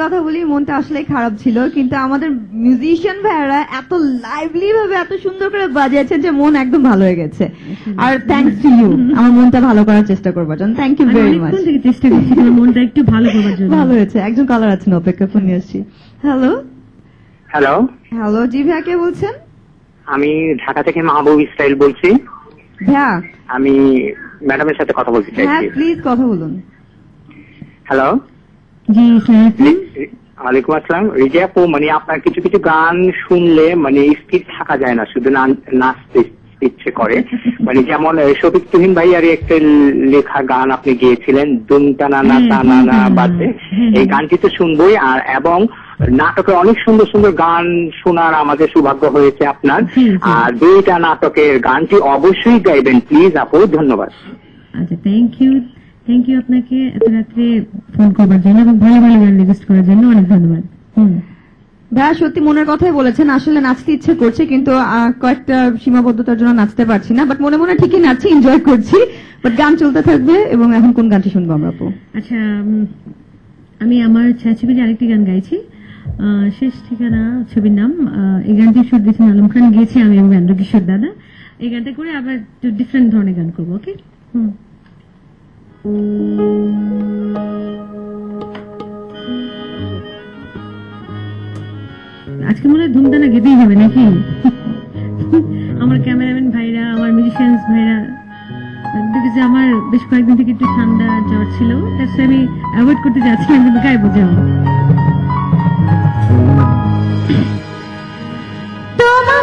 কথা বলি, মনটা আসলে খারাপ ছিল, কিন্তু আমাদের মিউজিশিয়ান ভাইয়ারা এত লাইভলি ভাবে এত সুন্দর করে বাজিয়েছে যে মন একদম ভালো হয়ে গেছে। আর থ্যাঙ্কস টু ইউ, আমার মনটা ভালো করার চেষ্টা করবার জন্য। Thank you very much. চেষ্টা করছি মনটা একটু ভালো করবার জন্য। ভালো হয়েছে। একজন কলার আছেন, অপেক্ষা ফোন নিয়ে আসছি। হ্যালো হ্যালো হ্যালো, জি ভাইয়া, কে বলছেন? আমি ঢাকা থেকে মাহবুব ইসরাইল বলছি। ভাইয়া, আমি ম্যাডামের সাথে কথা বলতে হ্যাঁ চাইছি। প্লিজ কথা বলুন। হ্যালো, জি ওয়ালাইকুম আসসালাম। রিজা আপু, মানে আপনার কিছু কিছু গান শুনলে মানে স্থির থাকা যায় না, শুধু নাচতে ইচ্ছে করে। মানে যেমন শফিক তুহিন ভাই আর একটা লেখা গান আপনি গিয়েছিলেন, দুম টানা টানা বাজে, এই গানটি তো শুনবই। আর এবং নাটকে অনেক সুন্দর সুন্দর গান শোনার আমাদের সৌভাগ্য হয়েছে আপনার। আর দুইটা নাটকের গানটি অবশ্যই গাইবেন প্লিজ আপু, ধন্যবাদ। আচ্ছা, থ্যাংক ইউ আপনাকে এত রাত্রে ফোন করবার জন্য এবং ভালো ভালো গান রিকোয়েস্ট করার জন্য অনেক ধন্যবাদ। ভাইয়া সত্যি মনের কথাই বলেছেন, আসলে নাচতে ইচ্ছে করছে কিন্তু কয়েকটা সীমাবদ্ধতার জন্য নাচতে পারছি না, বাট মনে মনে ঠিকই নাচছি, এনজয় করছি। বাট গান চলতে থাকবে। এবং এখন কোন গানটি শুনবো আমরা আপু? আচ্ছা, আমি আমার ছায়াছবির আরেকটি গান গাইছি, শেষ ঠিকানা ছবির নাম। এই গানটি সুর দিয়েছেন আলম খান, গিয়েছি আমি এবং বেন্দ্র কিশোর দাদা। এই গানটা করে আবার একটু ডিফারেন্ট ধরনের গান করবো। ওকে, আজকে মনে হয় ধুমধানা গেতেই হবে নাকি? আমার ক্যামেরাম্যান ভাইরা, আমার মিউজিশিয়ানস ভাইরা, দেখেছি আমার বেশ কয়েকদিন থেকে একটু ঠান্ডা জ্বর ছিল, তার সাথে আমি অ্যাভয়েড করতে যাচ্ছিলাম, কিন্তু গায়ে বোঝাও। তোমার